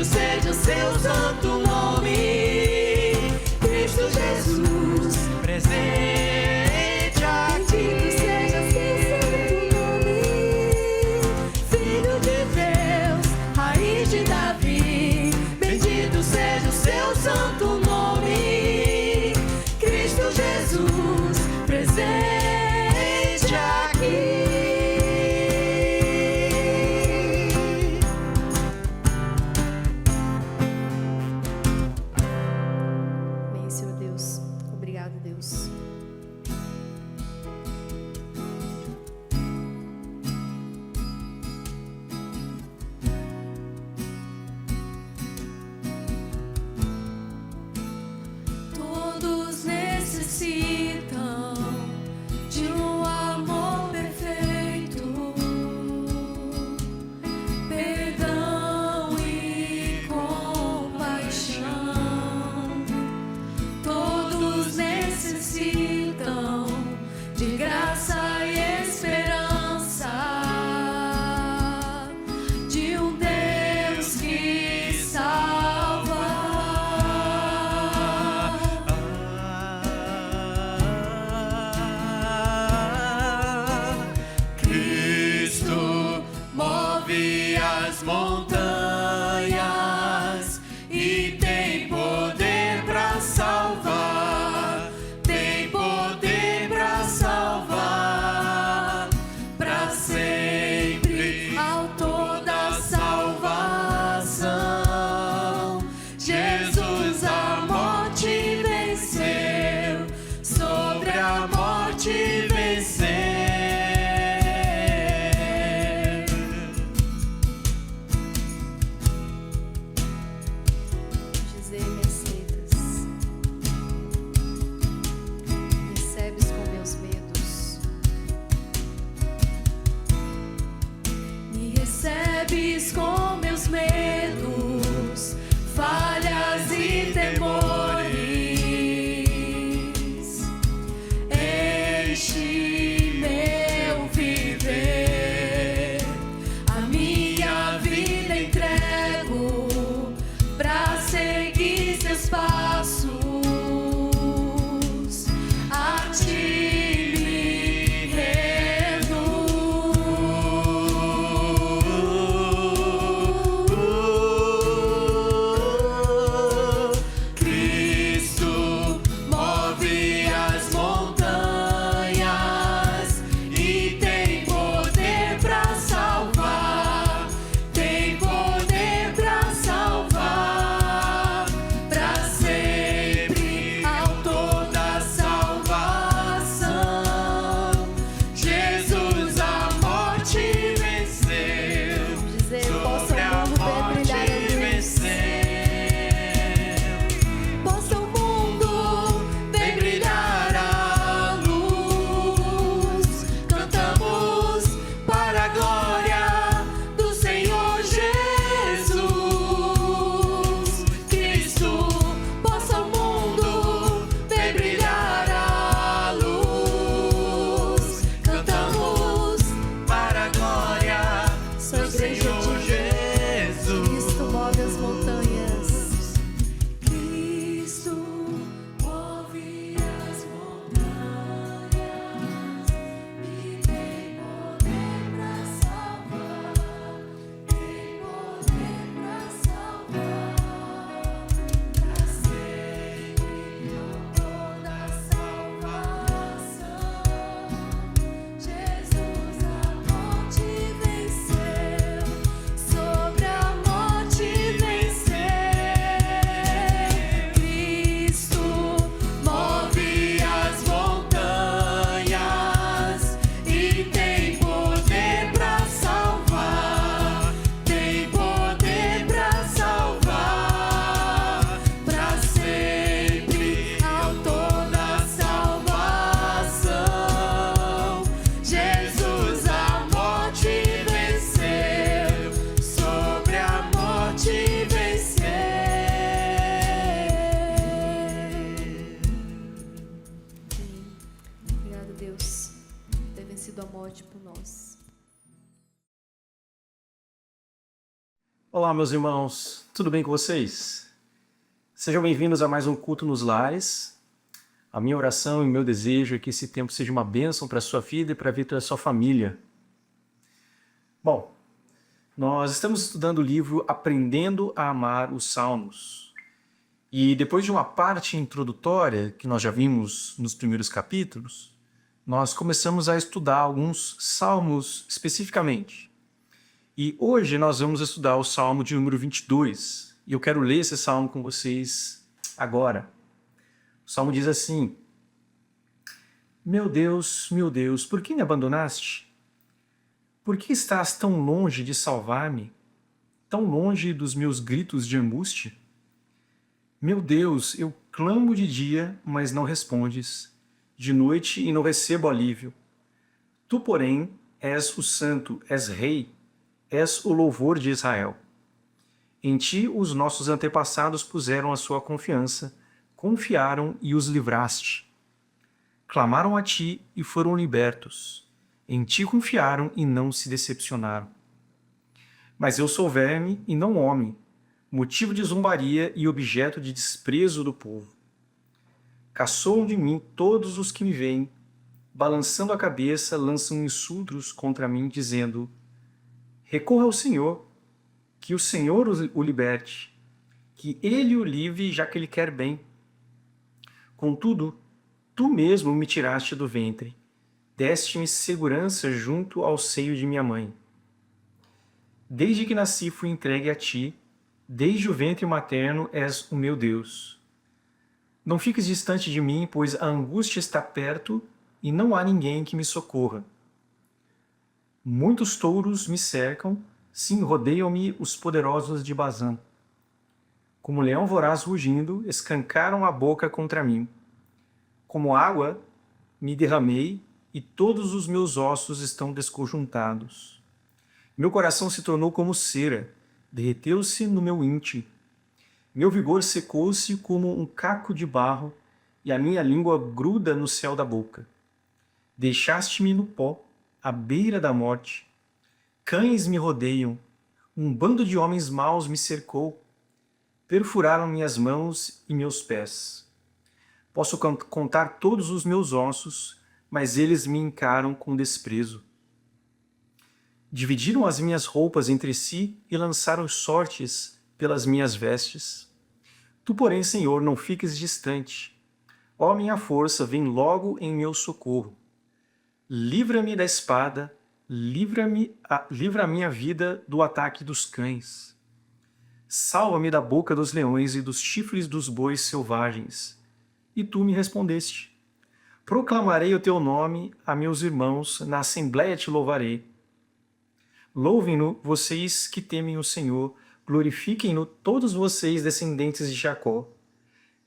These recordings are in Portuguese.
seja o seu santo nome. Cristo Jesus, presente aqui. Bendito seja seu santo nome. Filho de Deus, raiz de Davi. Bendito seja o seu santo nome. Cristo Jesus, presente aqui. Amém, Senhor Deus. Obrigado, Deus. Todos necessitam de um amor perfeito, perdão e compaixão. Todos necessitam de graça e esperança, de um Deus que salva. Cristo move as montanhas e tem poder para salvar, tem poder para salvar, para sempre, autor da salvação. Jesus a morte venceu, sobre a morte venceu. Dizer, me aceitas. Recebes com meus medos. Me recebes com meus medos, falhas e temores. Enche meu viver, a minha vida entrego pra seguir seus passos. A ti me rendo. Cristo move as montanhas e tem poder pra salvar, tem poder pra salvar, pra sempre, autor da salvação. Jesus a morte venceu, Dizer, possa sobre o a mundo ver morte brilhar a luz. venceu. Possa o mundo ver brilhar a luz. Cantamos para a glória do Senhor Jesus. Cristo, possa o mundo ver brilhar a luz. Cantamos para a glória do Senhor Jesus. Cristo move as montanhas. Cristo move as montanhas e tem poder pra salvar, tem poder pra salvar, pra sempre, autor da salvação. Jesus a morte venceu, sobre a morte venceu. Olá, meus irmãos, tudo bem com vocês? Sejam bem-vindos a mais um Culto nos Lares. A minha oração e o meu desejo é que esse tempo seja uma bênção para a sua vida e para a vida da sua família. Bom, nós estamos estudando o livro Aprendendo a Amar os Salmos. E depois de uma parte introdutória, que nós já vimos nos primeiros capítulos, nós começamos a estudar alguns salmos especificamente. E hoje nós vamos estudar o Salmo de número 22. E eu quero ler esse salmo com vocês agora. O salmo diz assim: meu Deus, por que me abandonaste? Por que estás tão longe de salvar-me? Tão longe dos meus gritos de angústia? Meu Deus, eu clamo de dia, mas não respondes, de noite e não recebo alívio. Tu, porém, és o santo, és rei, és o louvor de Israel. Em ti os nossos antepassados puseram a sua confiança, confiaram e os livraste. Clamaram a ti e foram libertos. Em ti confiaram e não se decepcionaram. Mas eu sou verme e não homem, motivo de zombaria e objeto de desprezo do povo. Caçoam de mim todos os que me veem, balançando a cabeça, lançam insultos contra mim, dizendo: recorra ao Senhor, que o Senhor o liberte, que ele o livre, já que ele quer bem. Contudo, tu mesmo me tiraste do ventre, deste-me segurança junto ao seio de minha mãe. Desde que nasci fui entregue a ti, desde o ventre materno és o meu Deus. Não fiques distante de mim, pois a angústia está perto e não há ninguém que me socorra. Muitos touros me cercam, sim, rodeiam-me os poderosos de Bazã. Como leão voraz rugindo, escancaram a boca contra mim. Como água, me derramei, e todos os meus ossos estão desconjuntados. Meu coração se tornou como cera, derreteu-se no meu íntimo. Meu vigor secou-se como um caco de barro, e a minha língua gruda no céu da boca. Deixaste-me no pó, à beira da morte. Cães me rodeiam, um bando de homens maus me cercou. Perfuraram minhas mãos e meus pés. Posso contar todos os meus ossos, mas eles me encaram com desprezo. Dividiram as minhas roupas entre si e lançaram sortes pelas minhas vestes. Tu, porém, Senhor, não fiques distante. Ó minha força, vem logo em meu socorro. Livra-me da espada, livra a minha vida do ataque dos cães. Salva-me da boca dos leões e dos chifres dos bois selvagens. E tu me respondeste. Proclamarei o teu nome a meus irmãos, na assembléia te louvarei. Louvem-no vocês que temem o Senhor, glorifiquem-no todos vocês descendentes de Jacó.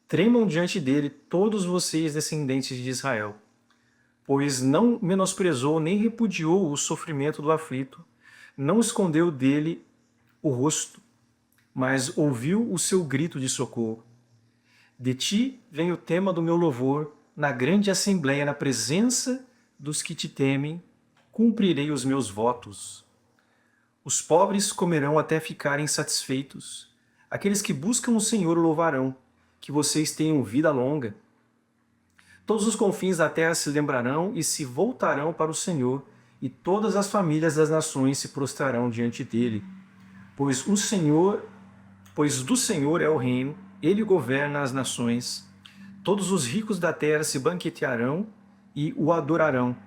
Tremam diante dele todos vocês descendentes de Israel. Pois não menosprezou nem repudiou o sofrimento do aflito, não escondeu dele o rosto, mas ouviu o seu grito de socorro. De ti vem o tema do meu louvor, na grande assembleia, na presença dos que te temem, cumprirei os meus votos. Os pobres comerão até ficarem satisfeitos. Aqueles que buscam o Senhor o louvarão, que vocês tenham vida longa. Todos os confins da terra se lembrarão e se voltarão para o Senhor, e todas as famílias das nações se prostrarão diante dele. Pois do Senhor é o reino, ele governa as nações. Todos os ricos da terra se banquetearão e o adorarão.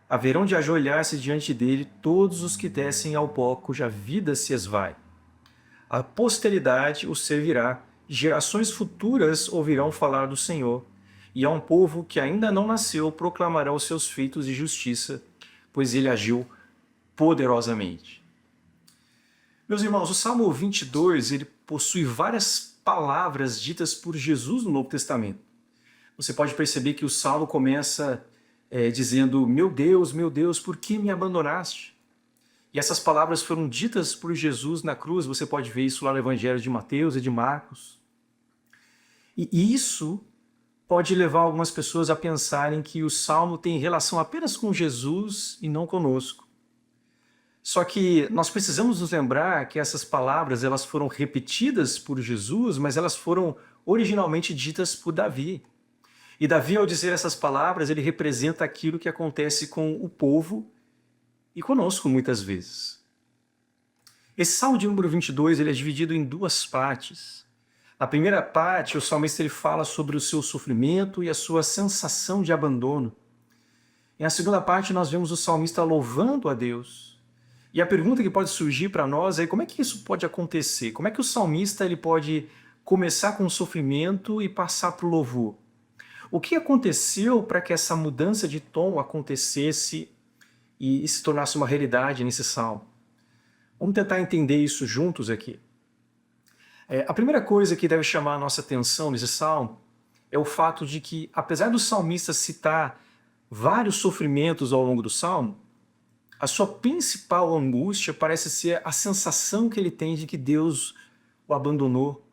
Haverão de ajoelhar-se diante dele todos os que descem ao pó, cuja vida se esvai. A posteridade o servirá, gerações futuras ouvirão falar do Senhor. E a um povo que ainda não nasceu proclamará os seus feitos de justiça, pois ele agiu poderosamente. Meus irmãos, o Salmo 22 ele possui várias palavras ditas por Jesus no Novo Testamento. Você pode perceber que o Salmo começa dizendo: meu Deus, por que me abandonaste? E essas palavras foram ditas por Jesus na cruz. Você pode ver isso lá no Evangelho de Mateus e de Marcos. E isso pode levar algumas pessoas a pensarem que o Salmo tem relação apenas com Jesus e não conosco. Só que nós precisamos nos lembrar que essas palavras elas foram repetidas por Jesus, mas elas foram originalmente ditas por Davi. E Davi, ao dizer essas palavras, ele representa aquilo que acontece com o povo e conosco muitas vezes. Esse Salmo de número 22 ele é dividido em duas partes. Na primeira parte, o salmista ele fala sobre o seu sofrimento e a sua sensação de abandono. E na segunda parte, nós vemos o salmista louvando a Deus. E a pergunta que pode surgir para nós é como é que isso pode acontecer? Como é que o salmista ele pode começar com o sofrimento e passar para o louvor? O que aconteceu para que essa mudança de tom acontecesse e se tornasse uma realidade nesse salmo? Vamos tentar entender isso juntos aqui. A primeira coisa que deve chamar a nossa atenção nesse salmo é o fato de que, apesar do salmista citar vários sofrimentos ao longo do salmo, a sua principal angústia parece ser a sensação que ele tem de que Deus o abandonou.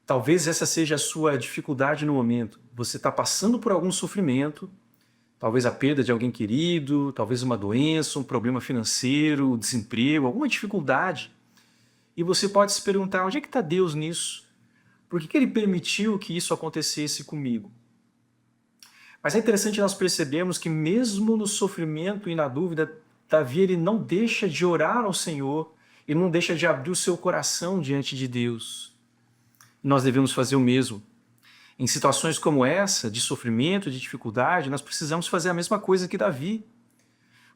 Talvez essa seja a sua dificuldade no momento. Você está passando por algum sofrimento, talvez a perda de alguém querido, talvez uma doença, um problema financeiro, desemprego, alguma dificuldade. E você pode se perguntar, onde é que está Deus nisso? Por que ele permitiu que isso acontecesse comigo? Mas é interessante nós percebermos que mesmo no sofrimento e na dúvida, Davi ele não deixa de orar ao Senhor e não deixa de abrir o seu coração diante de Deus. Nós devemos fazer o mesmo. Em situações como essa, de sofrimento, de dificuldade, nós precisamos fazer a mesma coisa que Davi.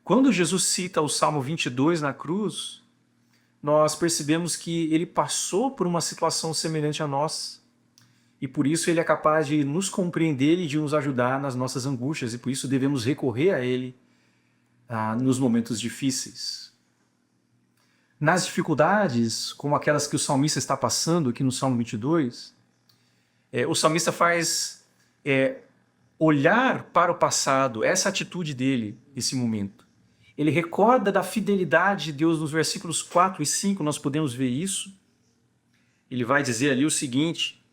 Quando Jesus cita o Salmo 22 na cruz, nós percebemos que ele passou por uma situação semelhante a nós. E por isso ele é capaz de nos compreender e de nos ajudar nas nossas angústias. E por isso devemos recorrer a ele nos momentos difíceis. Nas dificuldades, como aquelas que o salmista está passando aqui no Salmo 22, o salmista faz olhar para o passado, essa atitude dele, nesse momento. Ele recorda da fidelidade de Deus nos versículos 4 e 5, nós podemos ver isso. Ele vai dizer ali o seguinte,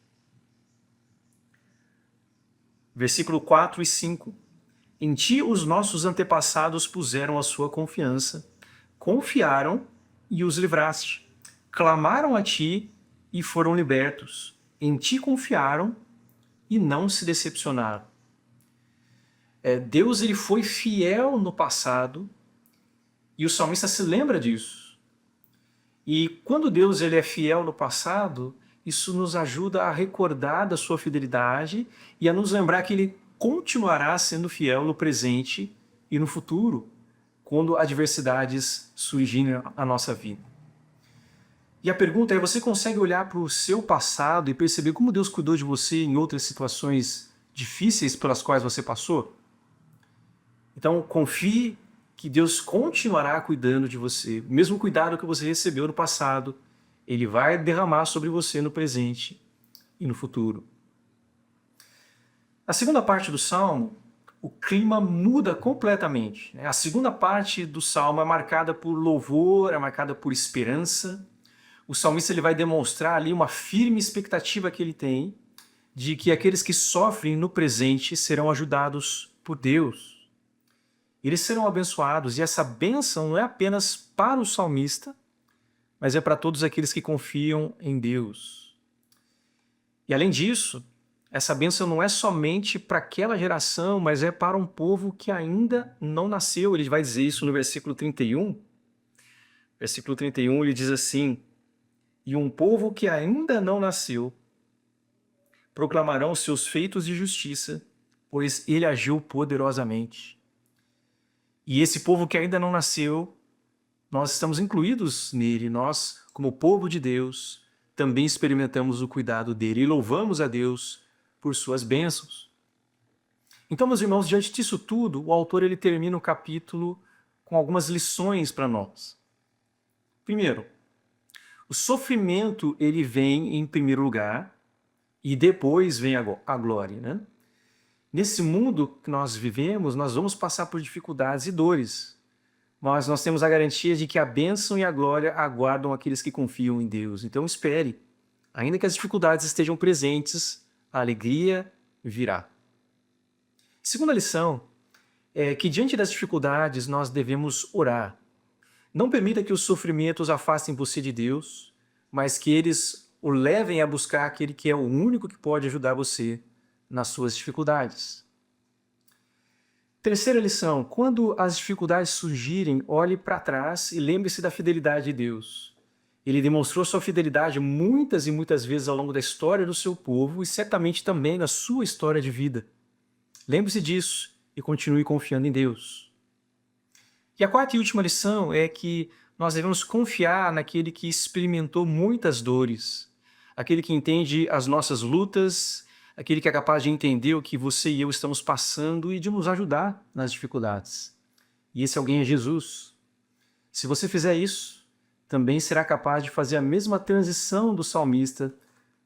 versículo 4 e 5. Em ti os nossos antepassados puseram a sua confiança, confiaram e os livraste. Clamaram a ti e foram libertos. Em ti confiaram e não se decepcionaram. Deus ele foi fiel no passado e o salmista se lembra disso. E quando Deus ele é fiel no passado, isso nos ajuda a recordar da sua fidelidade e a nos lembrar que ele continuará sendo fiel no presente e no futuro, quando adversidades surgirem na nossa vida. E a pergunta é, você consegue olhar para o seu passado e perceber como Deus cuidou de você em outras situações difíceis pelas quais você passou? Então, confie que Deus continuará cuidando de você. O mesmo cuidado que você recebeu no passado, Ele vai derramar sobre você no presente e no futuro. Na segunda parte do Salmo, o clima muda completamente. A segunda parte do Salmo é marcada por louvor, é marcada por esperança. O salmista ele vai demonstrar ali uma firme expectativa que ele tem de que aqueles que sofrem no presente serão ajudados por Deus. Eles serão abençoados, e essa bênção não é apenas para o salmista, mas é para todos aqueles que confiam em Deus. E além disso, essa bênção não é somente para aquela geração, mas é para um povo que ainda não nasceu. Ele vai dizer isso no versículo 31. Versículo 31 ele diz assim, e um povo que ainda não nasceu proclamarão seus feitos de justiça, pois ele agiu poderosamente. E esse povo que ainda não nasceu, nós estamos incluídos nele. Nós, como povo de Deus, também experimentamos o cuidado dele e louvamos a Deus por suas bênçãos. Então, meus irmãos, diante disso tudo, o autor ele termina o capítulo com algumas lições para nós. Primeiro, o sofrimento ele vem em primeiro lugar e depois vem a glória, né? Nesse mundo que nós vivemos, nós vamos passar por dificuldades e dores, mas nós temos a garantia de que a bênção e a glória aguardam aqueles que confiam em Deus. Então espere, ainda que as dificuldades estejam presentes, a alegria virá. Segunda lição é que diante das dificuldades nós devemos orar. Não permita que os sofrimentos afastem você de Deus, mas que eles o levem a buscar aquele que é o único que pode ajudar você nas suas dificuldades. Terceira lição: quando as dificuldades surgirem, olhe para trás e lembre-se da fidelidade de Deus. Ele demonstrou sua fidelidade muitas e muitas vezes ao longo da história do seu povo e certamente também na sua história de vida. Lembre-se disso e continue confiando em Deus. E a quarta e última lição é que nós devemos confiar naquele que experimentou muitas dores, aquele que entende as nossas lutas, aquele que é capaz de entender o que você e eu estamos passando e de nos ajudar nas dificuldades. E esse alguém é Jesus. Se você fizer isso, também será capaz de fazer a mesma transição do salmista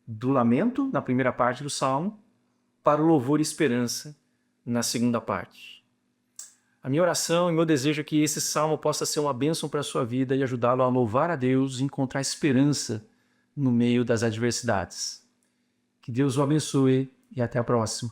do lamento, na primeira parte do salmo, para o louvor e esperança, na segunda parte. A minha oração e meu desejo é que esse salmo possa ser uma bênção para a sua vida e ajudá-lo a louvar a Deus e encontrar esperança no meio das adversidades. Que Deus o abençoe e até a próxima.